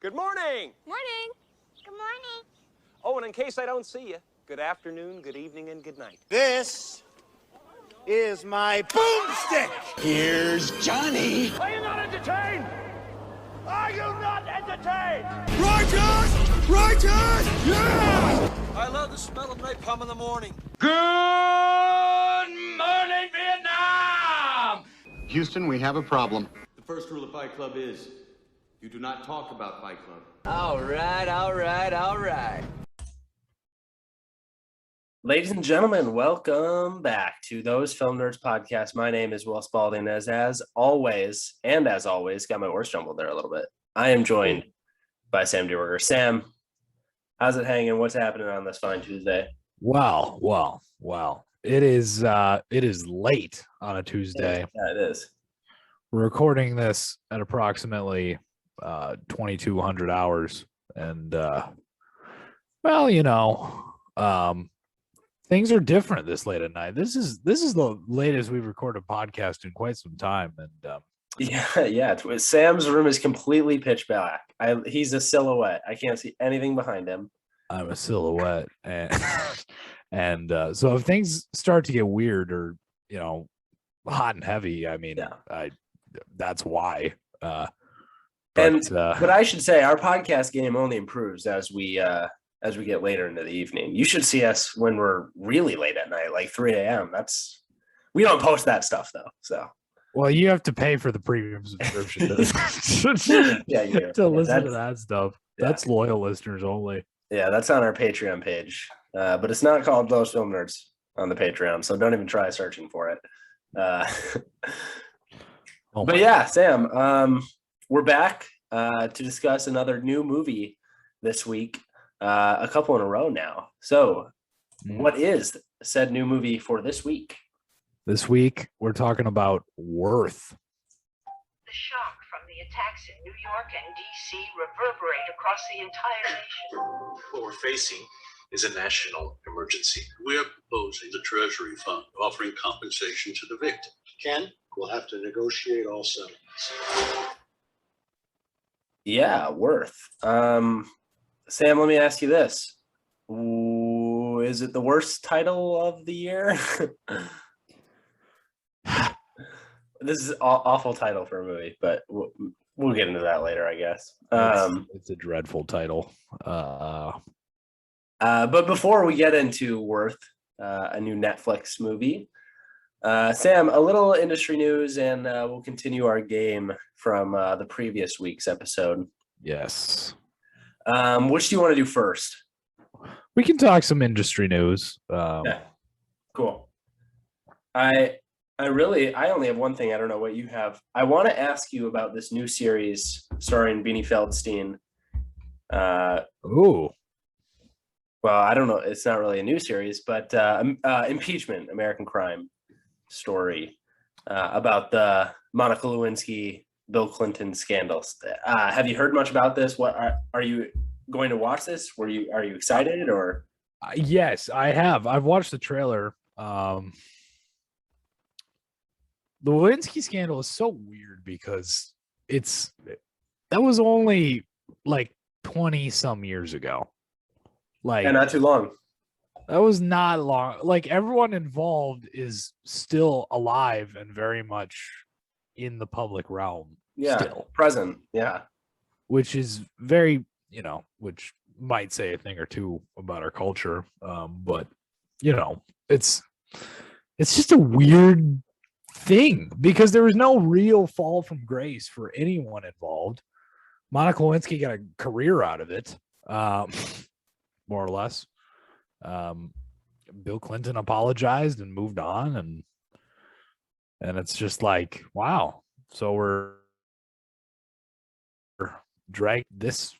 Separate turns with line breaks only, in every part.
Good morning.
Morning.
Good morning.
Oh, and in case I don't see you, good afternoon, good evening, and good night.
This is my boomstick.
Here's Johnny.
Are you not entertained? Are you not entertained?
Righteous! Righteous! Yeah!
I love the smell of napalm in the morning.
Good morning, Vietnam!
Houston, we have a problem.
The first rule of Fight Club is you do not talk about Fight Club.
All right.
Ladies and gentlemen, welcome back to Those Film Nerds podcast. My name is Will Spalding, as always, got my words jumbled there a little bit. I am joined by Sam Dierberger. Sam, how's it hanging? What's happening on this fine Tuesday?
Well. It is late on a Tuesday.
Yeah, it is.
We're recording this at approximately 2200 hours, and things are different this late at night. This is the latest we've recorded a podcast in quite some time, and
yeah. Sam's room is completely pitch black. He's a silhouette. I can't see anything behind him.
I'm a silhouette, and so if things start to get weird or hot and heavy, that's why. But
I should say our podcast game only improves as we get later into the evening. You should see us when we're really late at night, like 3 a.m. We don't post that stuff though. So
well, you have to pay for the premium subscription to listen to that stuff. That's loyal listeners only.
Yeah, that's on our Patreon page. But it's not called Those Film Nerds on the Patreon, so don't even try searching for it. But yeah, Sam, we're back to discuss another new movie this week, a couple in a row now. So what is said new movie for this week?
This week, we're talking about Worth.
The shock from the attacks in New York and D.C. reverberate across the entire nation.
What we're facing is a national emergency. We are proposing the Treasury Fund offering compensation to the victims. Ken, we'll have to negotiate all settlements.
Yeah, Worth. Sam, let me ask you this. Ooh, is it the worst title of the year? This is an awful title for a movie, but we'll get into that later, I guess.
It's a dreadful title.
But before we get into Worth, a new Netflix movie, Sam, a little industry news, and we'll continue our game from the previous week's episode.
Yes.
Which do you want to do first?
We can talk some industry news.
Yeah. Cool. I only have one thing. I don't know what you have. I want to ask you about this new series starring Beanie Feldstein.
Ooh.
Well, I don't know. It's not really a new series, but Impeachment, American Crime story about the Monica Lewinsky, Bill Clinton scandals. Have you heard much about this? What are you going to watch this? Are you excited or?
Yes, I have. I've watched the trailer. The Lewinsky scandal is so weird because that was only like 20 some years ago. Like,
and not too long.
That was not long. Like, everyone involved is still alive and very much in the public realm.
Yeah,
still
present. Yeah,
which is very, which might say a thing or two about our culture. But it's just a weird thing because there was no real fall from grace for anyone involved. Monica Lewinsky got a career out of it, more or less. Bill Clinton apologized and moved on, and it's just like, wow. So we're dragged this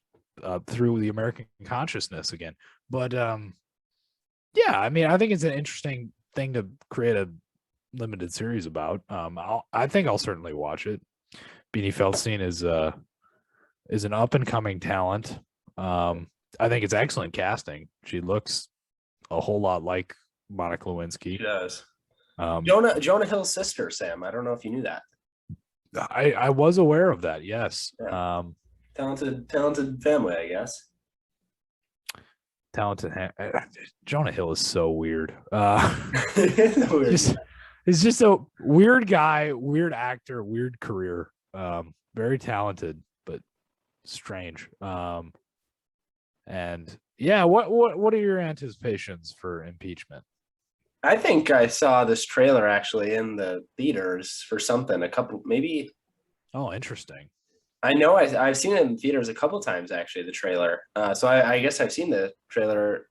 through the American consciousness again. But yeah, I think it's an interesting thing to create a limited series about. I think I'll certainly watch it. Beanie Feldstein is an up and coming talent. I think it's excellent casting. She looks a whole lot like Monica Lewinsky.
She does. Jonah Hill's sister, Sam. I don't know if you knew that.
I was aware of that. Yes.
Yeah. talented family, I guess.
Talented. Jonah Hill is so weird.
Weird.
He's just a weird guy, weird actor, weird career. Very talented, but strange. And yeah, what are your anticipations for impeachment?
I think I saw this trailer actually in the theaters for something, a couple, maybe.
Oh, interesting.
I know I've seen it in theaters a couple times actually, the trailer. So I guess I've seen the trailer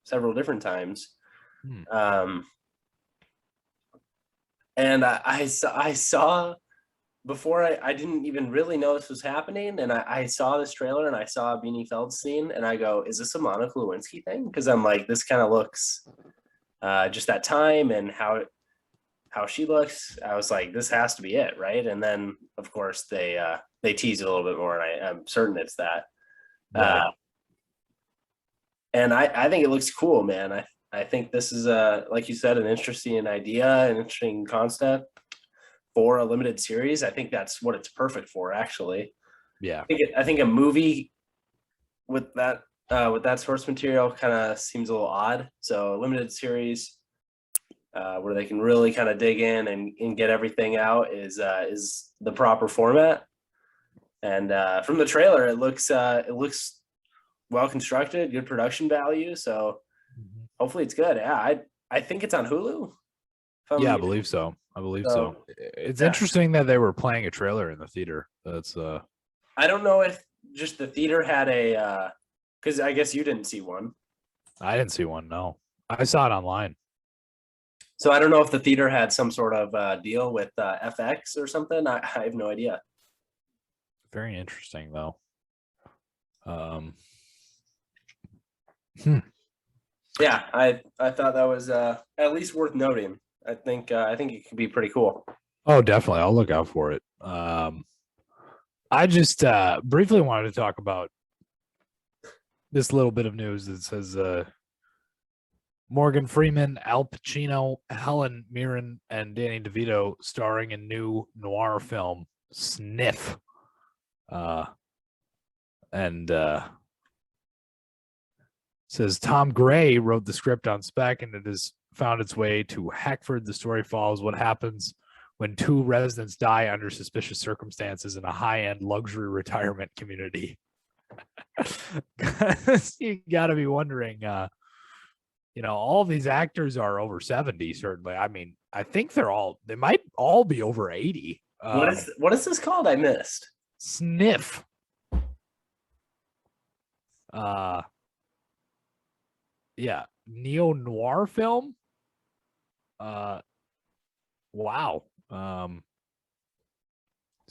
several different times. And I saw before I didn't even really know this was happening, and I saw this trailer and I saw Beanie Feldstein and I go, is this a Monica Lewinsky thing? Because I'm like, this kind of looks just that time and how she looks. I was like, this has to be it, right? And then of course they tease it a little bit more, and I'm certain it's that.
Right.
And I think it looks cool, man. I think this is like you said, an interesting idea, an interesting concept for a limited series. I think that's what it's perfect for, actually.
Yeah.
I think a movie with that source material kind of seems a little odd. So a limited series where they can really kind of dig in and get everything out is the proper format. And from the trailer, it looks well constructed, good production value. So hopefully it's good. Yeah, I think it's on Hulu.
Yeah, I believe so. So. It's interesting that they were playing a trailer in the theater. That's
I don't know if just the theater had a because I guess you didn't see one.
I didn't see one. No, I saw it online.
So I don't know if the theater had some sort of deal with FX or something. I have no idea.
Very interesting, though.
Yeah, I thought that was at least worth noting. I think it could be pretty cool.
Oh, definitely. I'll look out for it. I just briefly wanted to talk about this little bit of news that says Morgan Freeman, Al Pacino, Helen Mirren, and Danny DeVito starring in new noir film Sniff. Says Tom Gray wrote the script on spec, and it has found its way to Hackford. The story follows what happens when two residents die under suspicious circumstances in a high-end luxury retirement community. You got to be wondering, all these actors are over 70, certainly. I mean, I think they might all be over 80.
What is this called? I missed.
Sniff. Yeah, neo-noir film. Wow. So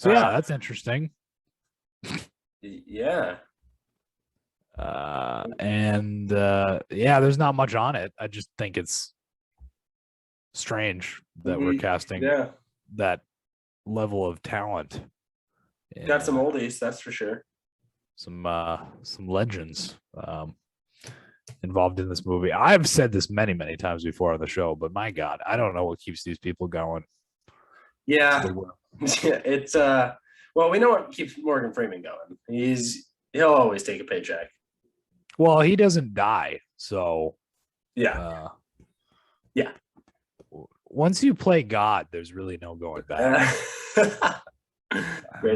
yeah, that's interesting.
Yeah.
There's not much on it. I just think it's strange that we're casting that level of talent.
Got some oldies, that's for sure.
Some legends involved in this movie. I've said this many, many times before on the show, but my God, I don't know what keeps these people going.
Yeah. It's well, we know what keeps Morgan Freeman going. He'll always take a paycheck.
Well, he doesn't die, so
yeah.
Once you play God, there's really no going back.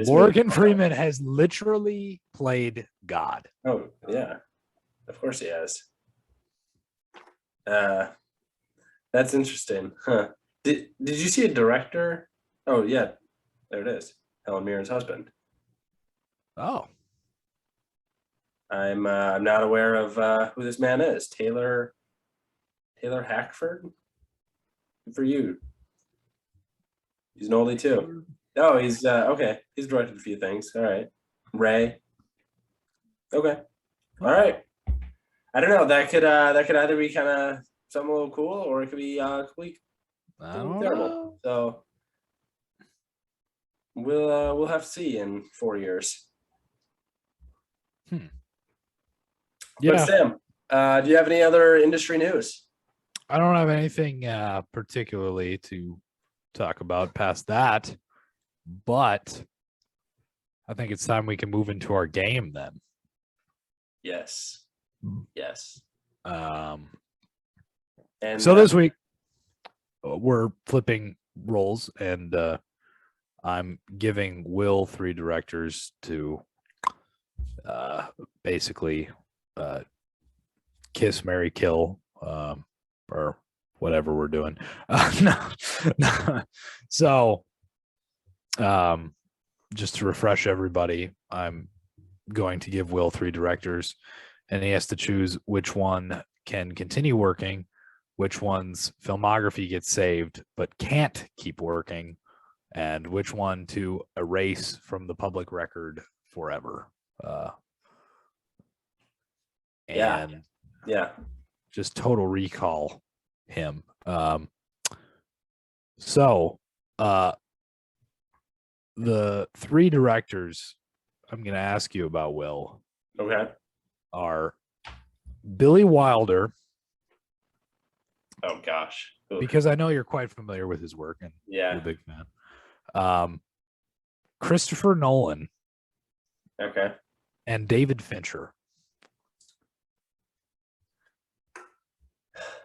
Morgan Freeman has literally played God.
Oh yeah, of course he has. That's interesting, huh? Did you see a director? Oh yeah, there it is. Helen Mirren's husband.
Oh,
I'm not aware of who this man is. Taylor Hackford. Good for you. He's an oldie too. Oh, he's okay. He's directed a few things. All right. Ray. Okay. All right. I don't know. That could either be kind of something a little cool, or it could be complete terrible. So we'll have to see in 4 years.
Yeah.
But Sam, do you have any other industry news?
I don't have anything particularly to talk about past that, but I think it's time we can move into our game then.
Yes. Yes.
And
And
so this week we're flipping roles, and I'm giving Will 3 directors to basically kiss, marry, kill, or whatever we're doing. No. So, just to refresh everybody, I'm going to give Will 3 directors, and he has to choose which one can continue working, which one's filmography gets saved but can't keep working, and which one to erase from the public record forever. And
yeah,
just total recall him. So the 3 directors I'm going to ask you about, Will,
okay.
are Billy Wilder.
Oh gosh. Oof.
Because I know you're quite familiar with his work, and
Yeah.
you're a big fan. Christopher Nolan.
Okay.
And David Fincher.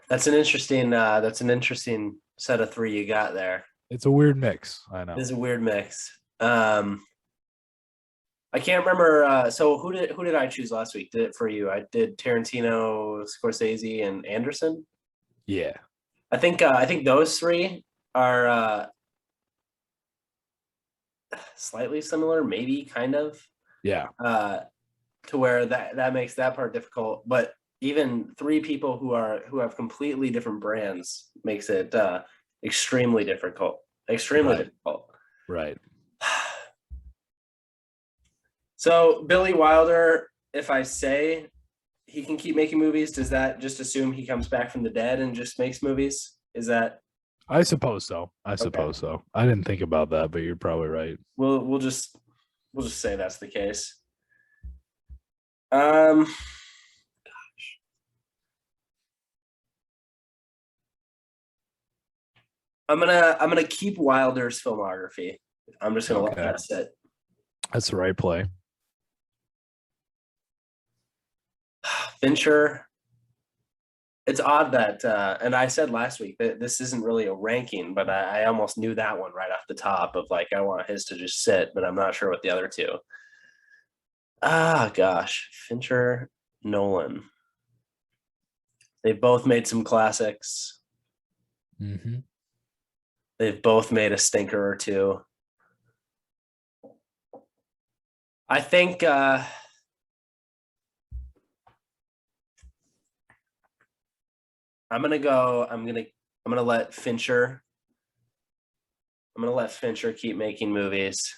That's an interesting set of 3 you got there.
It's a weird mix. I know.
It's a weird mix. I can't remember. So who did I choose last week? Did it for you? I did Tarantino, Scorsese, and Anderson.
Yeah.
I think those 3 are slightly similar, maybe kind of.
Yeah.
To where that makes that part difficult, but even 3 people who have completely different brands makes it extremely difficult. Difficult.
Right.
So Billy Wilder, if I say he can keep making movies, does that just assume he comes back from the dead and just makes movies? Is that?
I suppose so. I didn't think about that, but you're probably right.
We'll just say that's the case. Gosh. I'm gonna keep Wilder's filmography. I'm just gonna let that sit.
That's the right play.
Fincher. It's odd that, and I said last week that this isn't really a ranking, but I almost knew that one right off the top of like I want his to just sit, but I'm not sure what the other 2. Gosh, Fincher, Nolan. They've both made some classics.
Mm-hmm.
They've both made a stinker or 2. I think I'm gonna let Fincher keep making movies.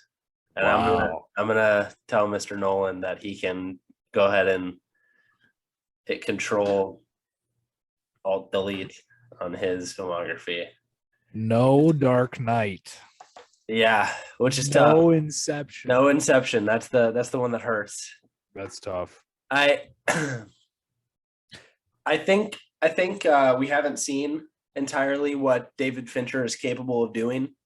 And
Wow.
I'm gonna tell Mr. Nolan that he can go ahead and hit Control Alt Delete on his filmography.
No Dark Knight.
Yeah, which is
no
tough.
Inception.
No Inception. That's the one that hurts.
That's tough.
I think we haven't seen entirely what David Fincher is capable of doing.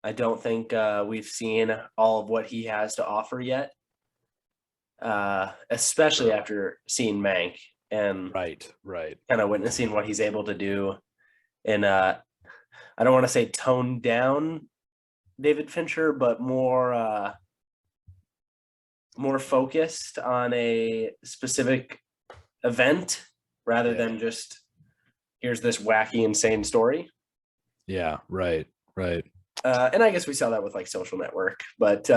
I don't think we've seen all of what he has to offer yet, especially after seeing Mank and
right,
kind of witnessing what he's able to do. And I don't want to say toned down David Fincher, but more focused on a specific event rather than just here's this wacky, insane story.
Yeah, right.
And I guess we saw that with like Social Network, but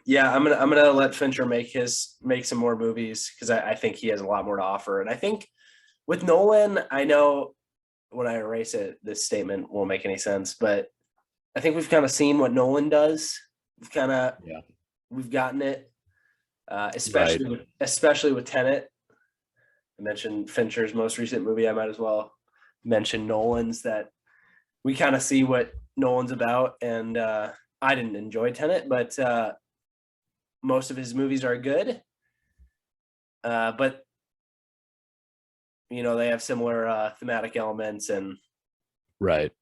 yeah, I'm gonna let Fincher make some more movies because I think he has a lot more to offer. And I think with Nolan, I know when I erase it, this statement won't make any sense, but I think we've kind of seen what Nolan does. We've gotten it, especially with Tenet. I mentioned Fincher's most recent movie. I might as well mention Nolan's, that we kind of see what Nolan's about. And I didn't enjoy Tenet, but most of his movies are good. But they have similar thematic elements, and
right.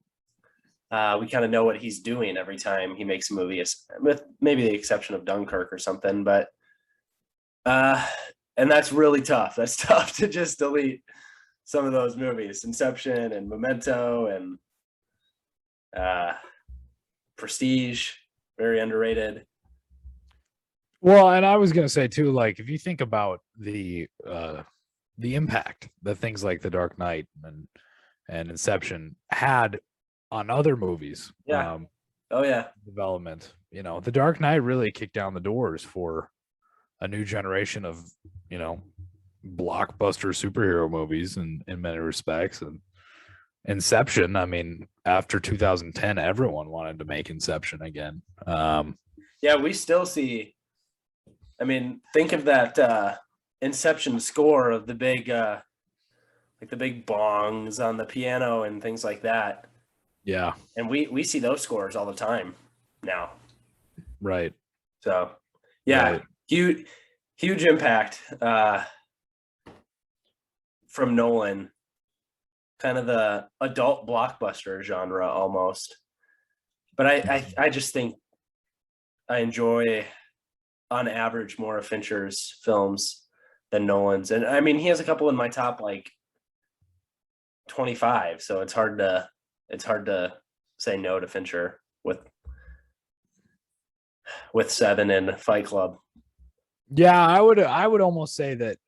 We kind of know what he's doing every time he makes a movie, with maybe the exception of Dunkirk or something. But and that's really tough. That's tough to just delete some of those movies, Inception and Memento and Prestige, very underrated.
Well, and I was gonna say too, like if you think about the impact that things like The Dark Knight and Inception had on other movies, development. You know, The Dark Knight really kicked down the doors for a new generation of, you know, blockbuster superhero movies in many respects. And Inception, I mean, after 2010, everyone wanted to make Inception again.
We still see. I mean, think of that Inception score of the big, like the big bongs on the piano and things like that.
Yeah,
and we see those scores all the time now.
Right.
So, yeah,
right.
huge impact from Nolan. Kind of the adult blockbuster genre almost. But I just think I enjoy, on average, more of Fincher's films than Nolan's. And I mean, he has a couple in my top like 25, so it's hard to say no to Fincher with Seven and Fight Club.
Yeah, I would almost say that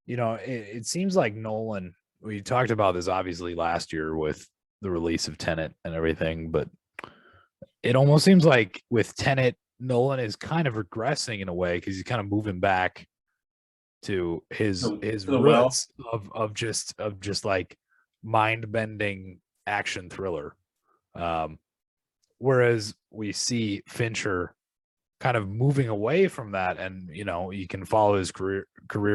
you know, it seems like Nolan, we talked about this obviously last year with the release of Tenet and everything, but it almost seems like with Tenet, Nolan is kind of regressing in a way because he's kind of moving back to his roots of just like mind-bending action thriller. Whereas we see Fincher kind of moving away from that, and you know, you can follow his career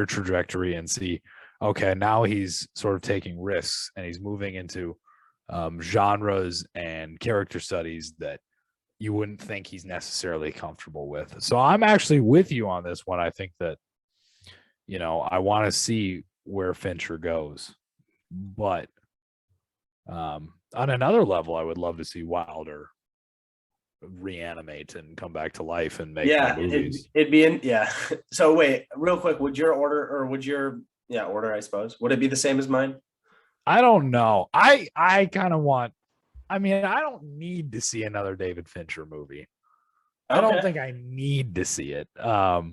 trajectory and see, okay, now he's sort of taking risks and he's moving into genres and character studies that you wouldn't think he's necessarily comfortable with. So I'm actually with you on this one. I think that, you know, I want to see where Fincher goes, but on another level, I would love to see Wilder reanimate and come back to life and make more movies.
It'd be in. So wait, real quick, would your order I suppose, would it be the same as mine?
I don't know. I kind of want, I mean, I don't need to see another David Fincher movie. I don't think I need to see it. I'd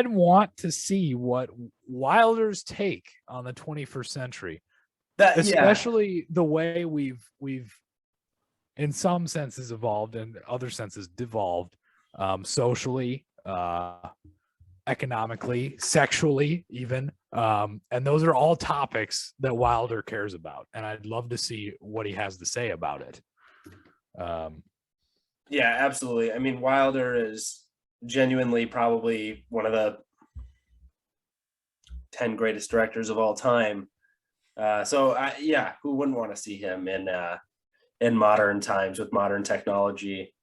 want to see what Wilder's take on the 21st century, especially the way we've in some senses evolved and other senses devolved, socially, economically, sexually, even. And those are all topics that Wilder cares about. And I'd love to see what he has to say about it.
Yeah, absolutely. I mean, Wilder is genuinely probably one of the 10 greatest directors of all time. Who wouldn't want to see him in modern times with modern technology,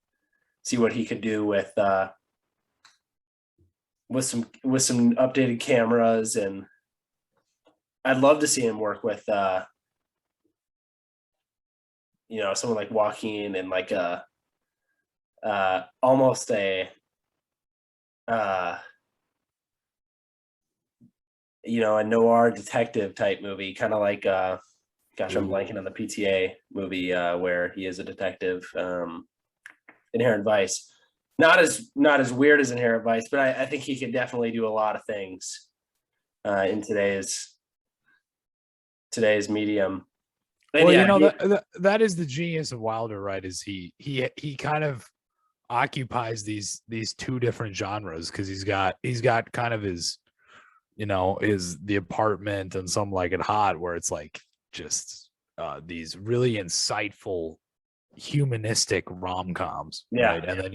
see what he could do with some updated cameras. And I'd love to see him work with you know, someone like Joaquin and like almost a you know, a noir detective type movie, kind of like I'm blanking on the PTA movie where he is a detective. Inherent Vice, not as weird as Inherent Vice, but I think he could definitely do a lot of things in today's medium. And
well, you know, that is the genius of Wilder, right? Is he kind of occupies these two different genres, because he's got kind of his, you know, is The Apartment and Some Like It Hot, where it's like just these really insightful humanistic rom-coms, right? And then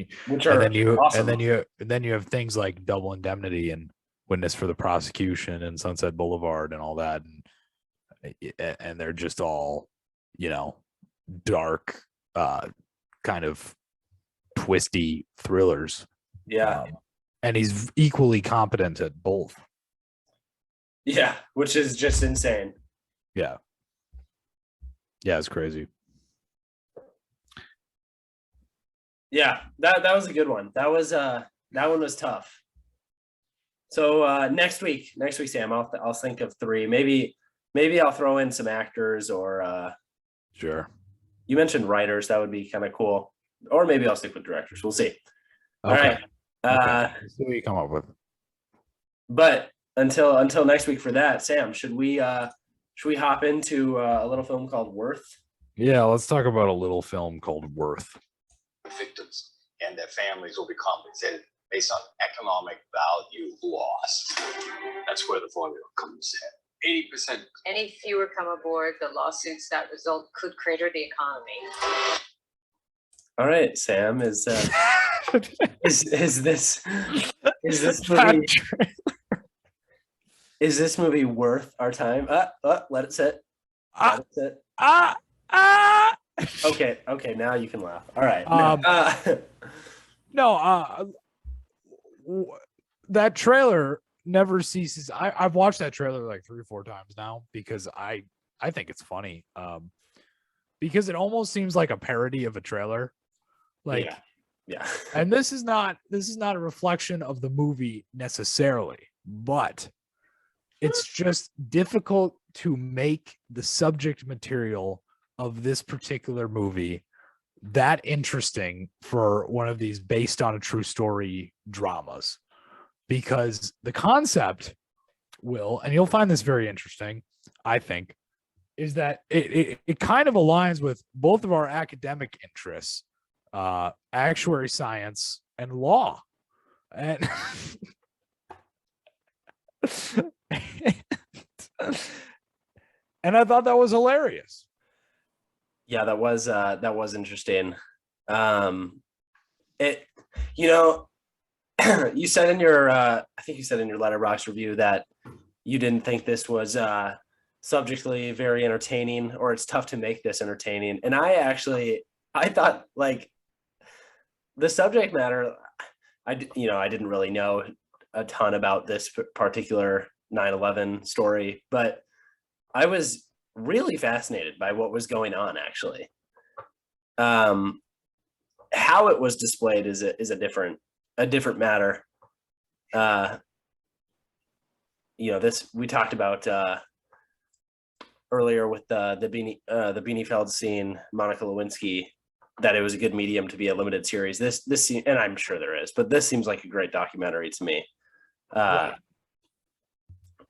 you have things like Double Indemnity and Witness for the Prosecution and Sunset Boulevard and all that, and they're just all, you know, dark, kind of twisty thrillers. And he's equally competent at both.
Which is just insane.
Yeah, it's crazy.
Yeah, that was a good one. That one was tough. So next week, Sam, I'll think of 3. Maybe I'll throw in some actors or
Sure.
you mentioned writers. That would be kind of cool. Or maybe I'll stick with directors. We'll see. All
Okay.
right.
Let's see what you come up with.
But until next week for that, Sam, should we hop into a little film called Worth?
Yeah, let's talk about a little film called Worth.
Victims and their families will be compensated based on economic value lost. That's where the formula comes in. 80%.
Any fewer come aboard, the lawsuits that result could crater the economy.
All right, Sam, is this movie is this movie worth our time? Let it sit. Let it sit. Okay, now you can laugh. All right.
That trailer never ceases. I've watched that trailer like 3 or 4 times now because I think it's funny. Because it almost seems like a parody of a trailer. Like,
yeah.
And this is not a reflection of the movie necessarily, but it's just difficult to make the subject material of this particular movie that interesting for one of these based on a true story dramas, because the concept and you'll find this very interesting, I think, is that it kind of aligns with both of our academic interests, actuary science and law. And and I thought that was hilarious.
Yeah, that was interesting. You said in your I think you said in your Letterboxd review that you didn't think this was subjectly very entertaining, or it's tough to make this entertaining. And I thought, like, the subject matter, I didn't really know a ton about this particular 9/11 story, but I was really fascinated by what was going on, actually. How it was displayed is a different matter. This we talked about earlier with the Bielefeld scene, Monica Lewinsky, that it was a good medium to be a limited series. This and I'm sure there is, but this seems like a great documentary to me.
Right.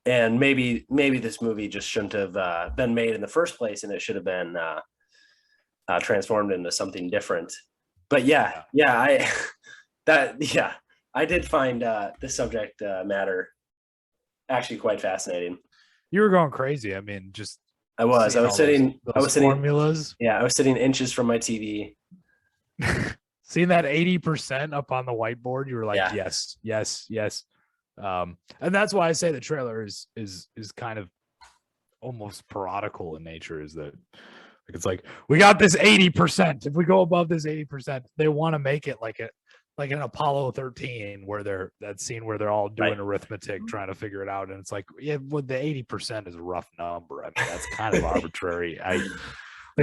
And maybe this movie just shouldn't have been made in the first place, and it should have been transformed into something different. But I did find the subject matter actually quite fascinating.
You were going crazy. I mean, just
I was sitting
formulas.
Yeah, I was sitting inches from my TV.
Seeing that 80% up on the whiteboard, you were like,
Yeah.
yes. And that's why I say the trailer is kind of almost parodical in nature, is that it's like, we got this 80%. If we go above this 80%, they want to make it like an Apollo 13, where that scene where they're all doing arithmetic trying to figure it out, and it's like, yeah, well, the 80% is a rough number. I mean, that's kind of arbitrary.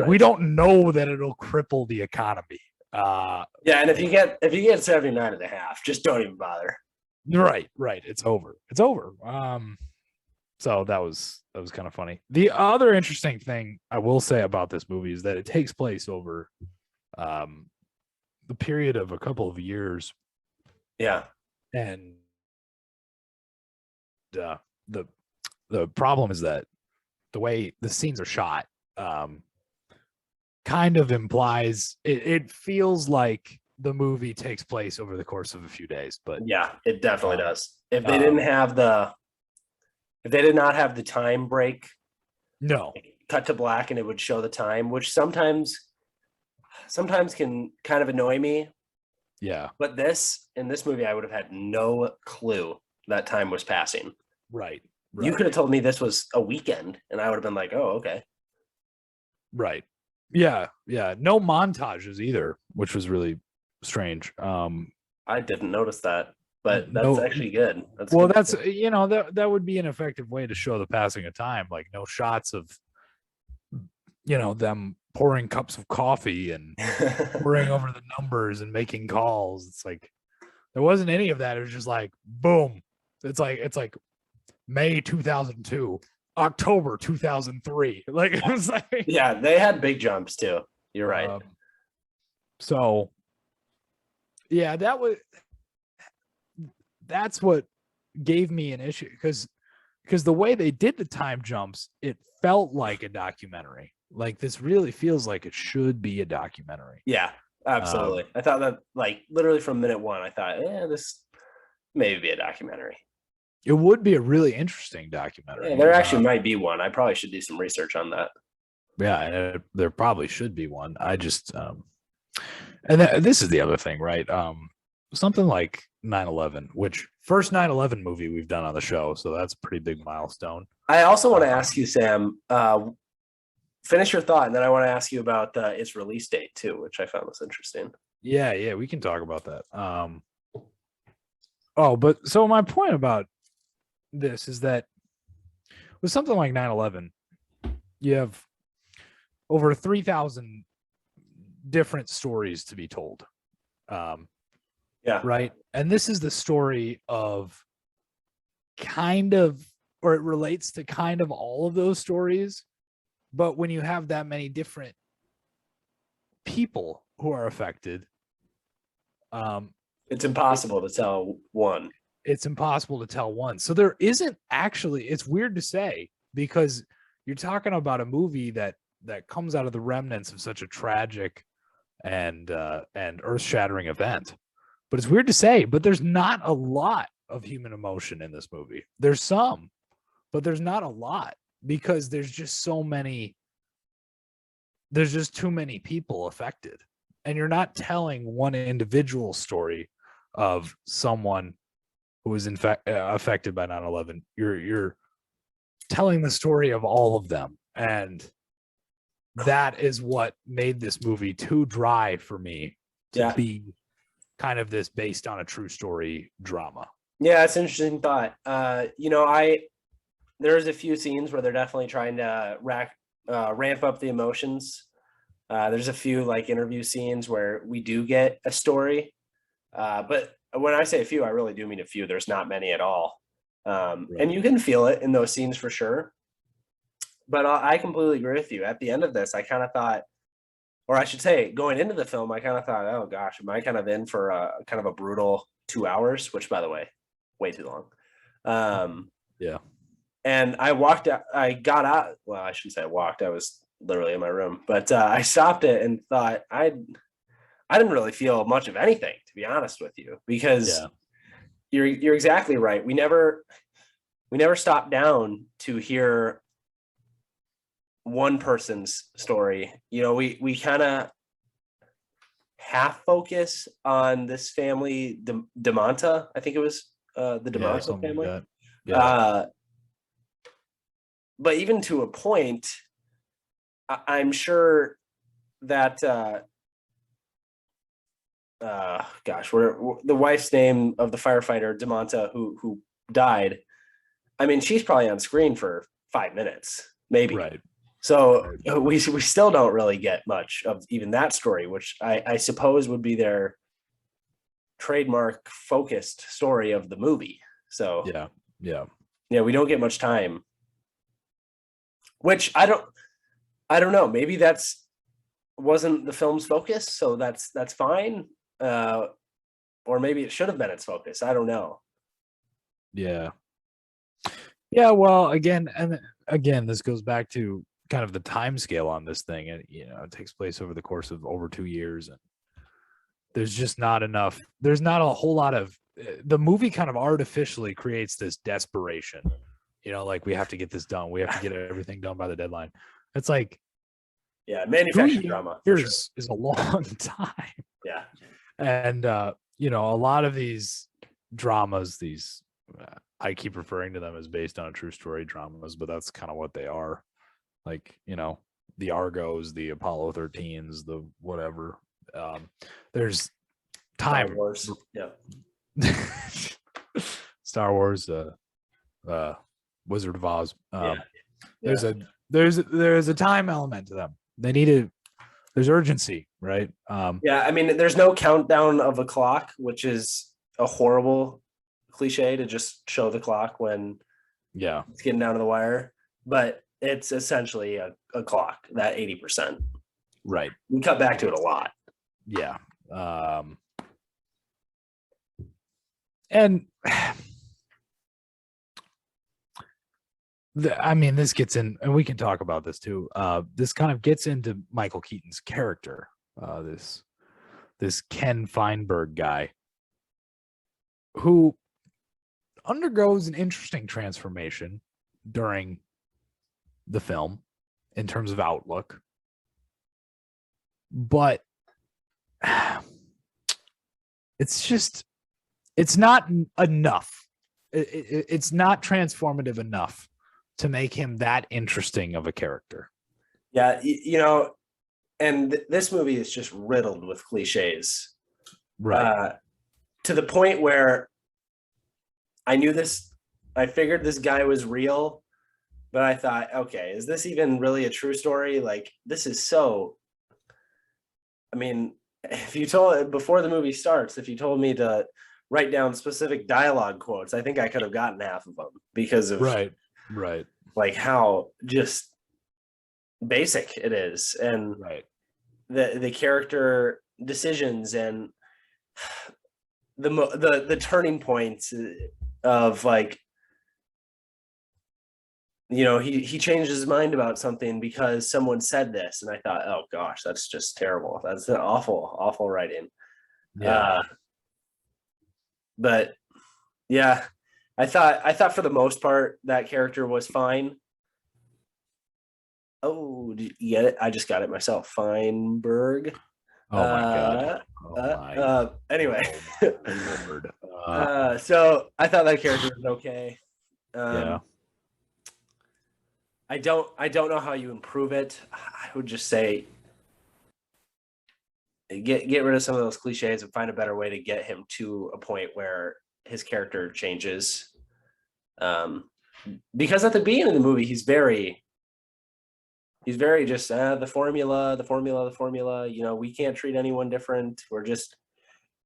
We don't know that it'll cripple the economy.
And if you get 79.5, just don't even bother.
Right. It's over. So that was kind of funny. The other interesting thing I will say about this movie is that it takes place over the period of a couple of years.
Yeah.
And the problem is that the way the scenes are shot kind of implies it feels like the movie takes place over the course of a few days, but
yeah, it definitely does. If they did not have the time break, cut to black and it would show the time, which sometimes can kind of annoy me.
Yeah.
But in this movie, I would have had no clue that time was passing.
Right.
You could have told me this was a weekend and I would have been like, oh, okay.
Right. Yeah. No montages either, which was really strange.
I didn't notice that, but that's actually good.
That's that would be an effective way to show the passing of time. Like, no shots of them pouring cups of coffee and pouring over the numbers and making calls. It's like there wasn't any of that. It was just like boom. It's like May 2002, October 2003. Like it was like
Yeah, they had big jumps too. You're right.
So yeah, that's what gave me an issue because the way they did the time jumps, it felt like a documentary. Like this really feels like it should be a documentary.
Yeah, absolutely. I thought that like literally from minute one, I thought, this maybe be a documentary.
It would be a really interesting documentary.
Yeah, there actually might be one. I probably should do some research on that.
Yeah, there probably should be one. I just and this is the other thing, right? Something like 9/11, which first 9/11 movie we've done on the show, so that's a pretty big milestone.
I also want to ask you, Sam, finish your thought, and then I want to ask you about its release date too, which I found was interesting.
Yeah, we can talk about that. But so my point about this is that with something like 9/11, you have over 3,000 different stories to be told.
Yeah.
Right. And this is the story of or it relates to kind of all of those stories. But when you have that many different people who are affected,
it's impossible to tell one.
It's impossible to tell one. So there isn't actually, it's weird to say because you're talking about a movie that comes out of the remnants of such a tragic and earth-shattering event. But it's weird to say, but there's not a lot of human emotion in this movie. There's some, but there's not a lot because there's just too many people affected. And you're not telling one individual story of someone who was affected by 9/11. You're telling the story of all of them. And that is what made this movie too dry for me to be kind of this based on a true story drama.
Yeah, it's an interesting thought. There's a few scenes where they're definitely trying to ramp up the emotions. There's a few like interview scenes where we do get a story. But when I say a few, I really do mean a few. There's not many at all. And you can feel it in those scenes for sure. But I completely agree with you. At the end of this, I kind of thought, or I should say, going into the film, I kind of thought, oh gosh, am I kind of in for a kind of a brutal 2 hours? Which, by the way, way too long.
Yeah.
And I got out. Well, I shouldn't say I walked. I was literally in my room. But I stopped it and thought I didn't really feel much of anything, to be honest with you, because you're exactly right. We never stopped down to hear one person's story. We kind of half focus on this family, DeMonta. I think it was the DeMonta family.
Like that.
But even to a point, I'm sure that the wife's name of the firefighter DeMonta who died. I mean, she's probably on screen for 5 minutes, maybe.
Right.
So we still don't really get much of even that story, which I suppose would be their trademark focused story of the movie. So
yeah,
we don't get much time, which I don't know. Maybe wasn't the film's focus, so that's fine. Or maybe it should have been its focus. I don't know.
Yeah. Well, again, this goes back to kind of the time scale on this thing, and it takes place over the course of over 2 years, and there's just not enough. There's not a whole lot of the movie kind of artificially creates this desperation. Like we have to get this done. We have to get everything done by the deadline. It's like,
manufactured drama.
Is a long time.
Yeah.
And a lot of these dramas, I keep referring to them as based on a true story dramas, but that's kind of what they are. Like, the Argos, the Apollo 13s, the whatever. There's time.
Star Wars. Yeah.
Star Wars, Wizard of Oz.
Yeah.
There's a time element to them. There's urgency, right?
Yeah, I mean, there's no countdown of a clock, which is a horrible cliche to just show the clock when it's getting down to the wire. But it's essentially a clock, that 80%.
Right.
We cut back to it a lot.
Yeah. And I mean, this gets in, and we can talk about this too. This kind of gets into Michael Keaton's character. This Ken Feinberg guy who undergoes an interesting transformation during the film in terms of outlook, but it's not enough. It's not transformative enough to make him that interesting of a character.
Yeah, and this movie is just riddled with cliches,
right?
To the point where I figured this guy was real, but I thought, okay, is this even really a true story? Like, this is so. I mean, if you before the movie starts, if you told me to write down specific dialogue quotes, I think I could have gotten half of them because of
right,
like how just basic it is, and the character decisions and the turning points of, like, he changed his mind about something because someone said this, and I thought, oh gosh, that's just terrible. That's an awful writing.
Yeah.
But yeah, I thought for the most part that character was fine. Oh, did you get it? I just got it myself. Feinberg.
Oh my god.
Anyway.
Oh,
so I thought that character was okay.
Yeah.
I don't know how you improve it. I would just say get rid of some of those cliches and find a better way to get him to a point where his character changes. Because at the beginning of the movie, he's very just the formula. We can't treat anyone different. We're just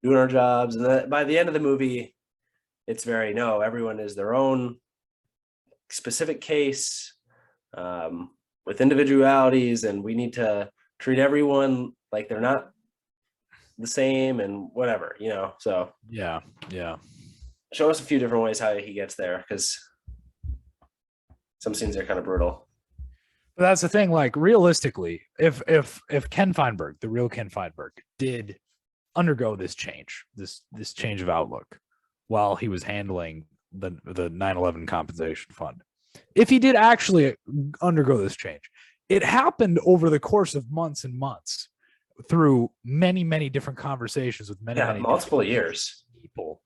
doing our jobs. And by the end of the movie, it's very, no, everyone is their own specific case. With individualities, and we need to treat everyone like they're not the same and whatever, so
yeah
show us a few different ways how he gets there, because some scenes are kind of brutal.
But that's the thing, like, realistically, if Ken Feinberg, the real Ken Feinberg, did undergo this change of outlook while he was handling the 9/11 compensation fund, if he did actually undergo this change, it happened over the course of months and months through many different conversations with many
multiple years
people.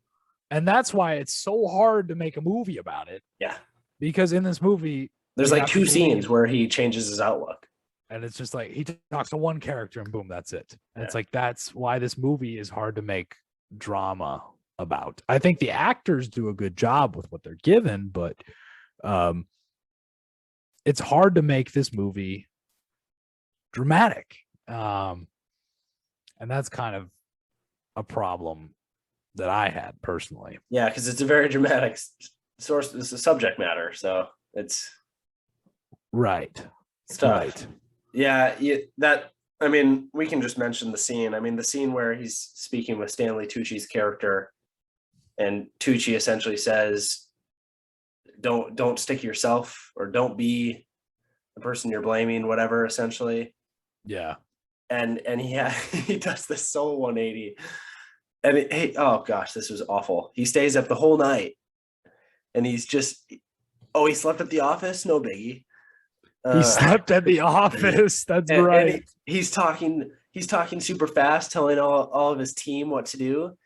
And that's why it's so hard to make a movie about it.
Yeah.
Because in this movie,
there's like two scenes where he changes his outlook.
And it's just like he talks to one character and boom, that's it. And it's like, that's why this movie is hard to make drama about. I think the actors do a good job with what they're given, but it's hard to make this movie dramatic. And that's kind of a problem that I had personally.
Yeah, because it's a very dramatic source. It's a subject matter, so it's
right.
It's tough. Right. Yeah, I mean, we can just mention the scene. I mean, the scene where he's speaking with Stanley Tucci's character, and Tucci essentially says, don't stick yourself, or don't be the person you're blaming, whatever, essentially.
Yeah.
And he does this so 180. And oh gosh, this was awful. He stays up the whole night, and he's just, he slept at the office? No biggie.
He slept at the office. That's right.
And he's talking super fast, telling all of his team what to do.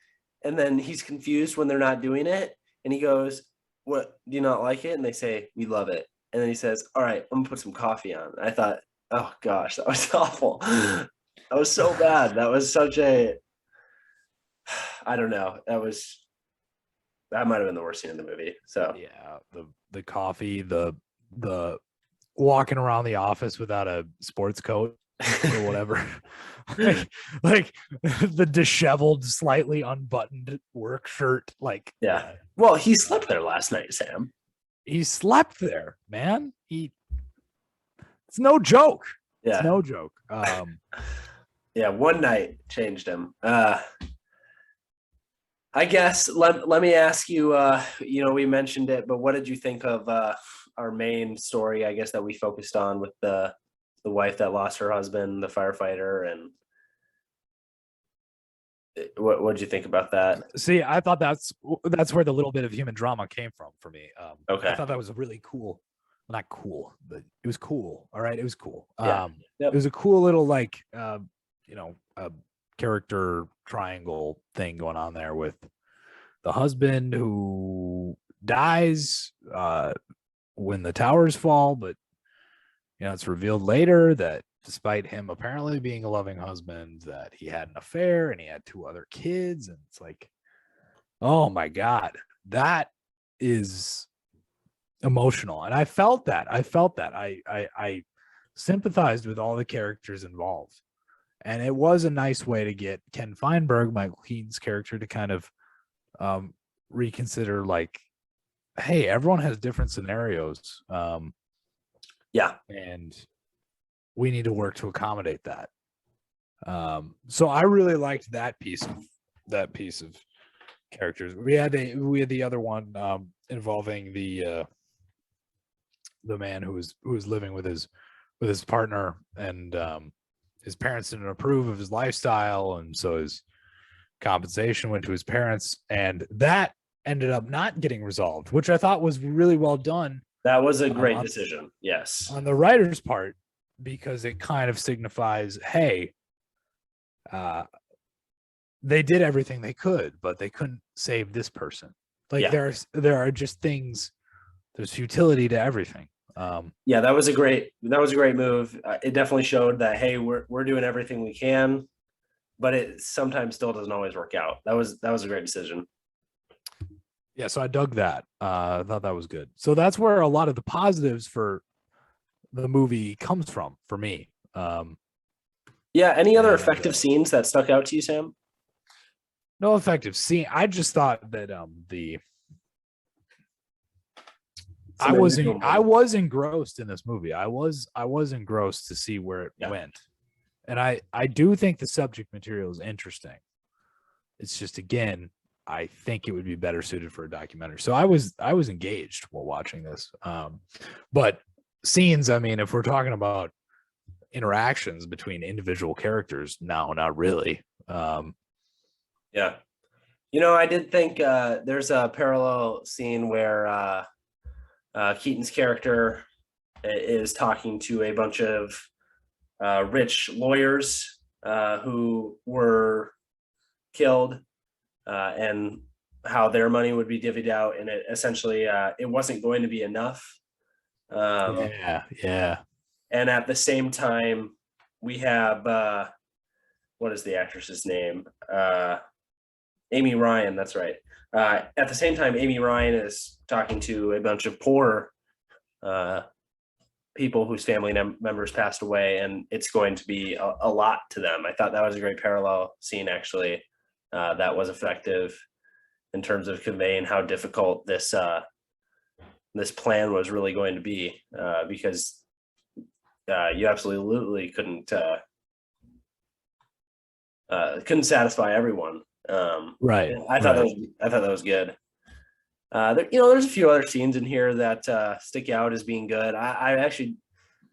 And then he's confused when they're not doing it. And he goes, "What, do you not like it?" And they say, "We love it." And then he says, "All right, I'm gonna put some coffee on." And I thought, oh gosh, that was awful. That was so bad. That was such a, I don't know. That might have been the worst scene in the movie. So
yeah, the coffee, the walking around the office without a sports coat. or whatever. like the disheveled, slightly unbuttoned work shirt. Like,
Yeah. Well, he slept there last night, Sam.
He slept there, man. It's no joke.
Yeah.
It's no joke.
Yeah, one night changed him. I guess let me ask you, we mentioned it, but what did you think of our main story, I guess, that we focused on with the wife that lost her husband, the firefighter, and what did you think about that?
See, I thought that's where the little bit of human drama came from for me.
Okay.
I thought that was a really cool, well, not cool, but it was cool. All right, it was cool.
Yeah.
It was a cool little a character triangle thing going on there with the husband who dies when the towers fall, but it's revealed later that despite him apparently being a loving husband, that he had an affair and he had 2 other kids. And it's like, oh my God, that is emotional. And I felt that. I sympathized with all the characters involved. And it was a nice way to get Ken Feinberg, Michael Keaton's character, to kind of reconsider, like, hey, everyone has different scenarios.
Yeah.
And we need to work to accommodate that. So I really liked that piece of characters. We had the other one involving the man who was living with his partner, and his parents didn't approve of his lifestyle, and so his compensation went to his parents, and that ended up not getting resolved, which I thought was really well done.
That was a great decision. Yes.
On the writer's part, because it kind of signifies, hey, they did everything they could, but they couldn't save this person. Like, there are just things, there's futility to everything.
Yeah, that was a great move. It definitely showed that, hey, we're doing everything we can, but it sometimes still doesn't always work out. That was a great decision.
Yeah, so I dug that. I thought that was good. So that's where a lot of the positives for the movie comes from for me.
Yeah, any other effective scenes that stuck out to you, Sam?
No effective scene. I just thought that I was engrossed in this movie. I was engrossed to see where it went. And I do think the subject material is interesting. It's just, again, I think it would be better suited for a documentary. So I was engaged while watching this. But scenes, I mean, if we're talking about interactions between individual characters, no, not really.
Yeah. I did think there's a parallel scene where Keaton's character is talking to a bunch of rich lawyers who were killed, and how their money would be divvied out, and it essentially it wasn't going to be enough.
Yeah.
And at the same time, we have what is the actress's name? Amy Ryan. That's right. At the same time, Amy Ryan is talking to a bunch of poor people whose family members passed away, and it's going to be a lot to them. I thought that was a great parallel scene, actually. That was effective in terms of conveying how difficult this plan was really going to be, because you absolutely couldn't satisfy everyone.
Right.
I thought that was good. There's a few other scenes in here that stick out as being good. I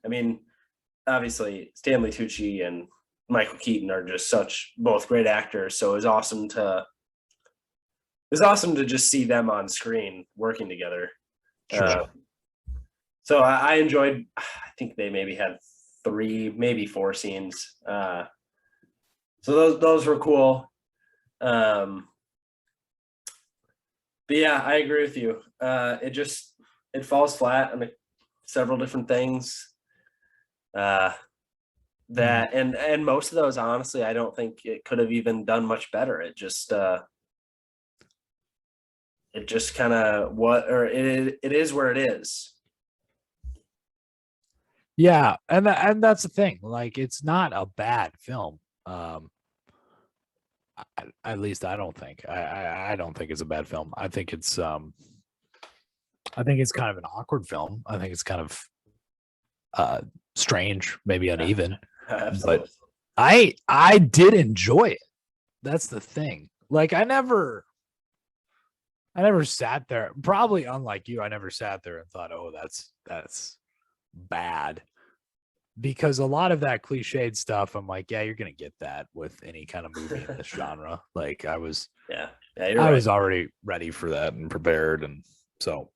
mean, obviously Stanley Tucci and Michael Keaton are just such both great actors. So it was awesome to just see them on screen working together.
Sure.
So I enjoyed. I think they maybe had 3, maybe 4 scenes. So those were cool. But yeah, I agree with you. It falls flat on several different things. And most of those, honestly, I don't think it could have even done much better. It just kind of it is where it is.
Yeah, and that's the thing. Like, it's not a bad film. At least I don't think. I don't think it's a bad film. I think it's kind of an awkward film. I think it's kind of strange, maybe uneven.
Absolutely.
But I did enjoy it. That's the thing. Like, I never sat there, probably unlike you, I never sat there and thought, oh, that's bad. Because a lot of that cliched stuff, I'm like, yeah, you're gonna get that with any kind of movie in this genre. Like, I was already ready for that and prepared, and so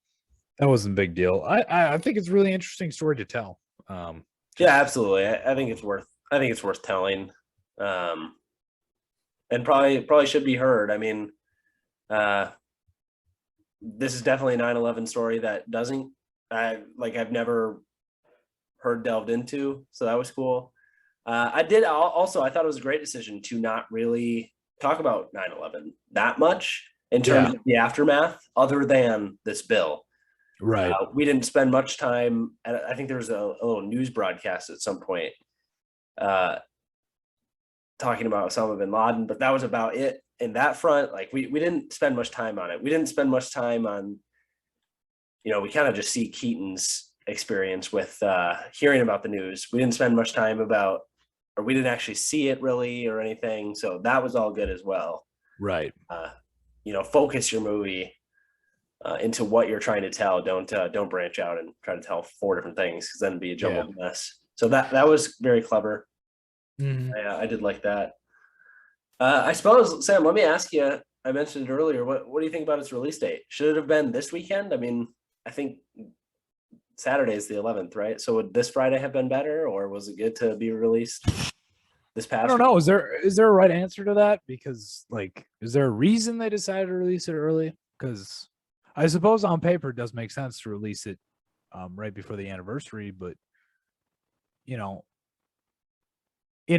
that wasn't a big deal. I think it's a really interesting story to tell.
Yeah, absolutely. I think it's worth telling, and probably should be heard. I mean, this is definitely a 9/11 story that I've never heard delved into, so that was cool. I thought it was a great decision to not really talk about 9/11 that much in terms of the aftermath, other than this bill.
Right.
We didn't spend much time, and I think there was a little news broadcast at some point talking about Osama bin Laden, but that was about it in that front. Like, we didn't spend much time on it. We didn't spend much time on, we kind of just see Keaton's experience with hearing about the news. We didn't spend much time we didn't actually see it really or anything. So that was all good as well.
Right.
Focus your movie into what you're trying to tell. Don't branch out and try to tell 4 different things, because then it'd be a jumbled mess. So that was very clever.
Mm-hmm.
I did like that. I suppose, Sam, let me ask you, I mentioned it earlier, what do you think about its release date? Should it have been this weekend? I mean, I think Saturday is the 11th, right? So would this Friday have been better, or was it good to be released this past?
I don't know. Is there a right answer to that? Because, like, is there a reason they decided to release it early? Because I suppose on paper it does make sense to release it right before the anniversary, but in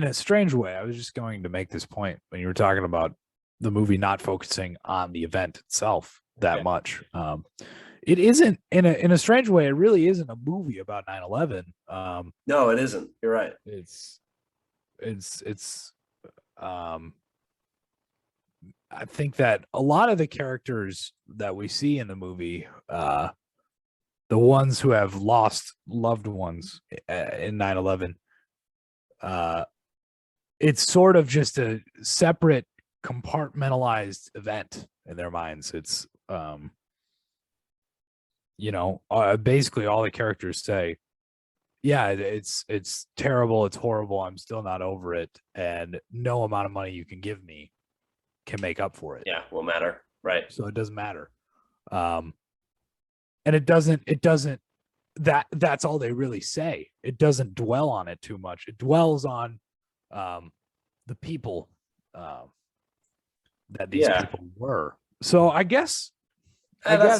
a strange way, I was just going to make this point when you were talking about the movie not focusing on the event itself that much. It isn't, in a strange way, it really isn't a movie about 9/11.
No, it isn't. You're right.
It's I think that a lot of the characters that we see in the movie, the ones who have lost loved ones in 9/11, it's sort of just a separate compartmentalized event in their minds. It's basically all the characters say, yeah, it's terrible, it's horrible, I'm still not over it, and no amount of money you can give me can make up for it.
Yeah, won't matter. Right.
So it doesn't matter. And it doesn't that's all they really say. It doesn't dwell on it too much. It dwells on the people that these people were. So I guess my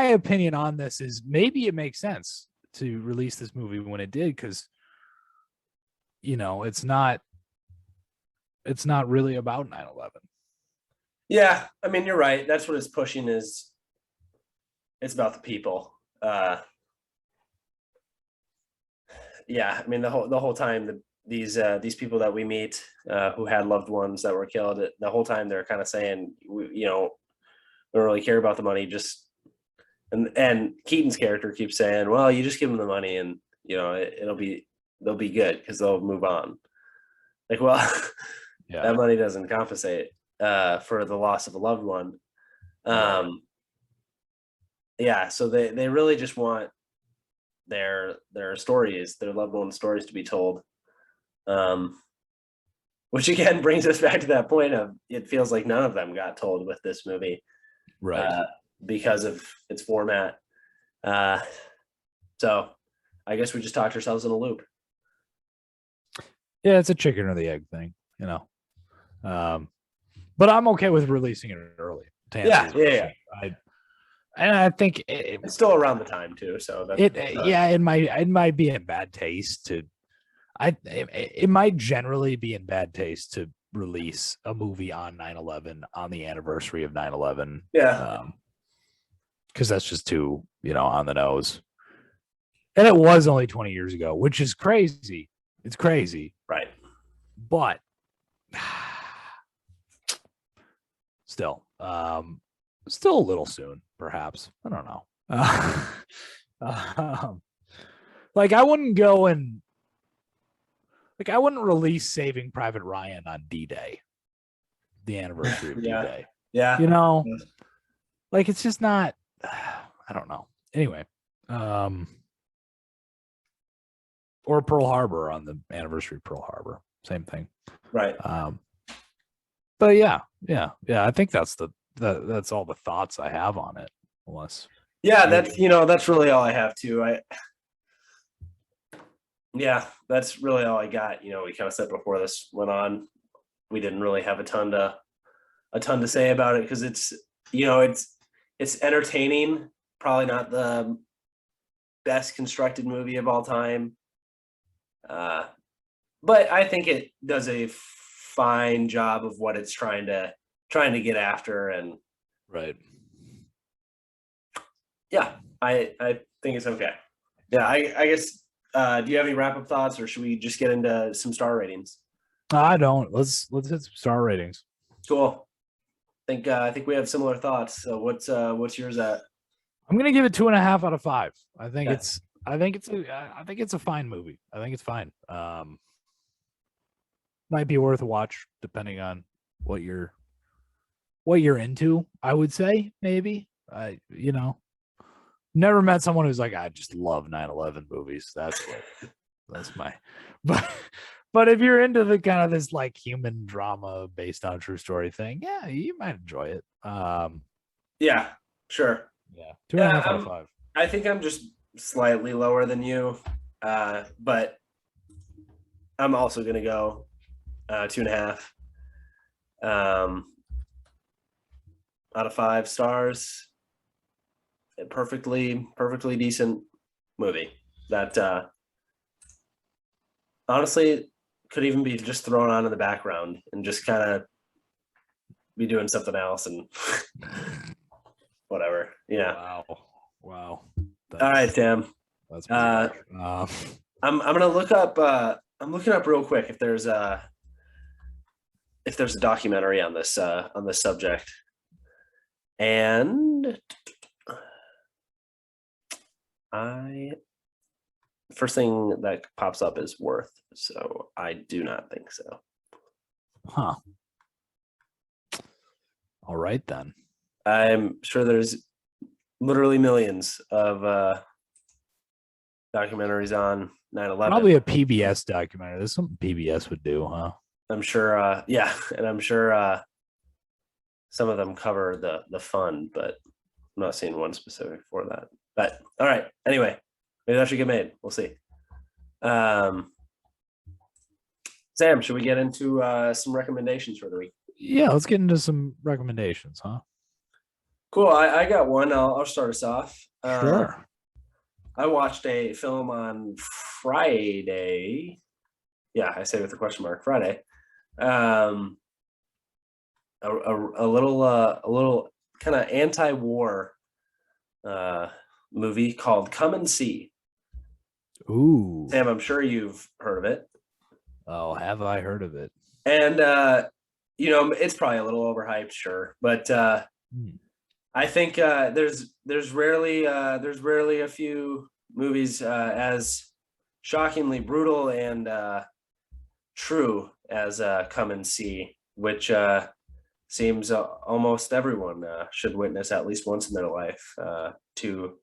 opinion on this is maybe it makes sense to release this movie when it did, because it's not really about 9/11.
Yeah, I mean, you're right. That's what it's pushing, is it's about the people. Yeah, I mean, the whole time these people that we meet who had loved ones that were killed, the whole time they're kind of saying, we don't really care about the money, just and Keaton's character keeps saying, well, you just give them the money and they'll be good because they'll move on. Like, well, that money doesn't compensate for the loss of a loved one. Yeah, so they really just want their stories, their loved ones' stories to be told. Which again brings us back to that point of, it feels like none of them got told with this movie.
Right.
Because of its format. So I guess we just talked ourselves in a loop.
Yeah, it's a chicken or the egg thing, but I'm okay with releasing it early.
Yeah.
I think
it's still around the time too, so
it might be in bad taste to. It might generally be in bad taste to release a movie on 9/11 on the anniversary of 9/11.
Yeah.
Because that's just too, on the nose. And it was only 20 years ago, which is crazy. It's crazy.
Right.
But still, still a little soon, perhaps. I don't know. Like I wouldn't go and I wouldn't release Saving Private Ryan on D-Day, the anniversary of
Yeah.
D-Day.
Yeah.
You know, like it's just not. I don't know. Anyway, or Pearl Harbor on the anniversary of Pearl Harbor, same thing.
Right.
But yeah. I think that's that's all the thoughts I have on it. Unless,
Yeah, that's that's really all I have too. Yeah, that's really all I got. We kind of said before this went on, we didn't really have a ton to say about it because it's it's entertaining. Probably not the best constructed movie of all time, but I think it does a fine job of what it's trying to get after. And
right.
Yeah, I think it's okay. Yeah, I guess. Do you have any wrap up thoughts, or should we just get into some star ratings?
I don't. Let's hit some star ratings.
Cool. I think we have similar thoughts. So what's yours at?
I'm gonna give it 2.5 out of 5. I think
Yeah.
it's a fine movie. I think it's fine. Might be worth a watch depending on what you're into. I would say maybe. Never met someone who's like, I just love 9/11 movies. That's my. But if you're into the kind of this like human drama based on a true story thing, yeah, you might enjoy it.
Yeah, sure.
Yeah, 2.5 out of 5.
I think I'm just slightly lower than you, but I'm also gonna go 2.5 out of 5 stars. A perfectly decent movie that honestly could even be just thrown on in the background and just kind of be doing something else and whatever. Yeah.
Wow.
All right, Tim.
That's
I'm gonna look up. I'm looking up real quick if there's a documentary on this subject. And first thing that pops up is Worth, so I do not think so.
Huh. All right then.
I'm sure there's literally millions of documentaries on 9/11.
Probably a PBS documentary. There's something PBS would do, huh?
I'm sure. Yeah, and I'm sure some of them cover the fun, but I'm not seeing one specific for that. But all right. Anyway, maybe that should get made. We'll see. Sam, should we get into some recommendations for the week?
Yeah, let's get into some recommendations, huh?
Cool. I got one. I'll start us off.
Sure.
I watched a film on Friday. Yeah, I say with a question mark. Friday. A little kind of anti-war movie called Come and See.
Ooh.
Sam, I'm sure you've heard of it.
Oh, have I heard of it?
And it's probably a little overhyped, sure, but I think there's rarely a few movies as shockingly brutal and true as Come and See, which seems almost everyone should witness at least once in their life to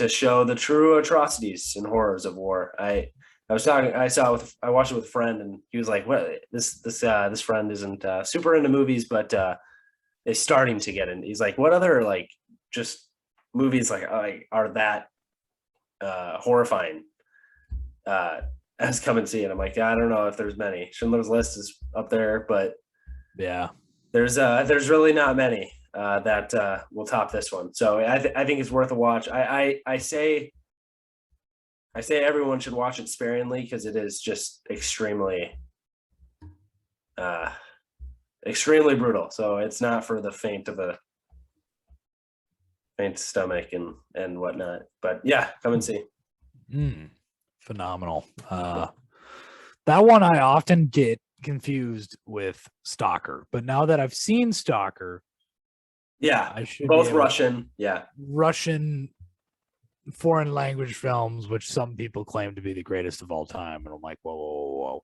show the true atrocities and horrors of war. I watched it with a friend, and he was like, "Well, this friend isn't super into movies, but is starting to get in." He's like, "What other like just movies like are that horrifying as Come and See?" And I'm like, I don't know if there's many. Schindler's List is up there, but
yeah,
there's really not many that will top this one. So I think it's worth a watch. I say everyone should watch it sparingly because it is just extremely brutal. So it's not for the faint stomach and whatnot. But yeah, Come and See.
Phenomenal. That one I often get confused with Stalker, but now that I've seen Stalker,
Yeah,
I should
both
be able-
Russian. Yeah,
Russian foreign language films, which some people claim to be the greatest of all time, and I'm like, whoa.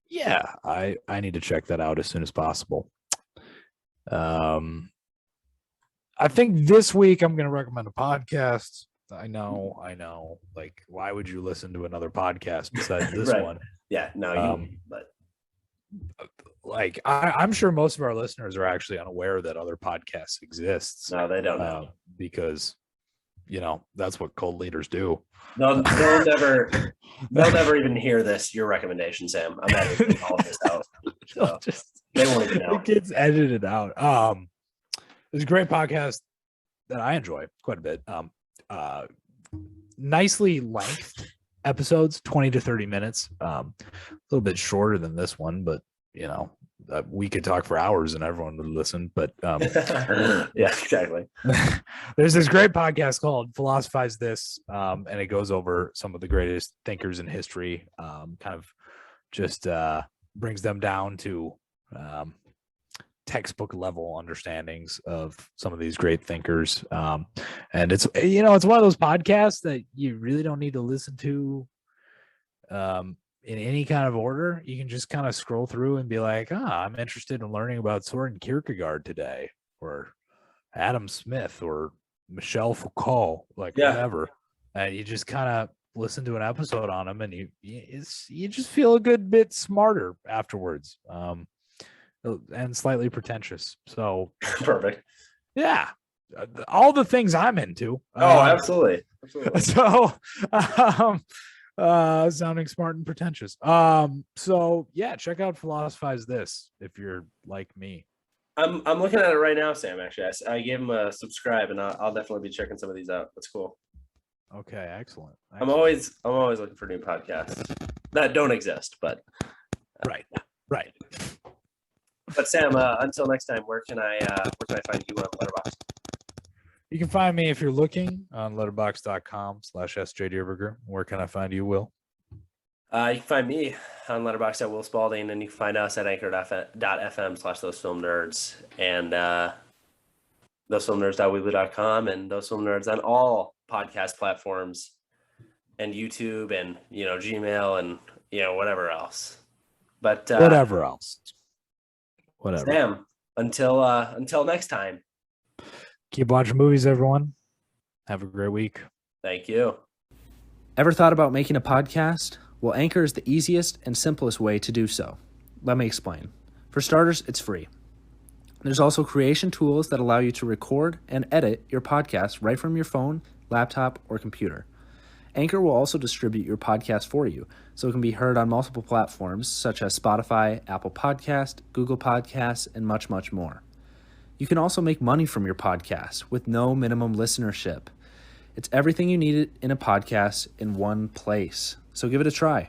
Yeah, I need to check that out as soon as possible. I think this week I'm going to recommend a podcast. I know. Like, why would you listen to another podcast besides this
Right.
one?
yeah. No, but
Like, I'm sure most of our listeners are actually unaware that other podcasts exist.
no, they don't know.
Because, that's what cult leaders do.
They'll never even hear this. Your recommendation, Sam. I'm editing all of this out. So they won't even know.
It gets edited out. It's a great podcast that I enjoy quite a bit. Nicely length episodes, 20 to 30 minutes. A little bit shorter than this one, but we could talk for hours and everyone would listen. But
yeah, exactly.
There's this great podcast called Philosophize This, and it goes over some of the greatest thinkers in history, kind of just brings them down to textbook level understandings of some of these great thinkers. And it's it's one of those podcasts that you really don't need to listen to in any kind of order. You can just kind of scroll through and be like, I'm interested in learning about Soren Kierkegaard today, or Adam Smith, or Michel Foucault, whatever. And you just kind of listen to an episode on them, and you just feel a good bit smarter afterwards. And slightly pretentious. So
Perfect.
yeah, all the things I'm into.
Absolutely.
So, sounding smart and pretentious. So yeah, check out Philosophize This if you're like me.
I'm looking at it right now, Sam. Actually, I gave him a subscribe, and I'll definitely be checking some of these out. That's cool.
Okay, excellent.
I'm always looking for new podcasts that don't exist, but
right.
But Sam, until next time, where can I find you on Letterboxd?
You can find me if you're looking on letterboxd.com/sjdierberger. Where can I find you, Will?
You can find me on Letterboxd at willspalding, and you can find us at anchor.fm/thosefilmnerds and thosefilmnerds.weebly.com and thosefilmnerds on all podcast platforms and YouTube and Gmail and whatever else. But
Whatever else.
Sam, until next time.
Keep watching movies, everyone. Have a great week.
Thank you.
Ever thought about making a podcast? Well, Anchor is the easiest and simplest way to do so. Let me explain. For starters, it's free. There's also creation tools that allow you to record and edit your podcast right from your phone, laptop, or computer. Anchor will also distribute your podcast for you, so it can be heard on multiple platforms such as Spotify, Apple Podcast, Google Podcasts, and much, much more. You can also make money from your podcast with no minimum listenership. It's everything you need in a podcast in one place, so give it a try.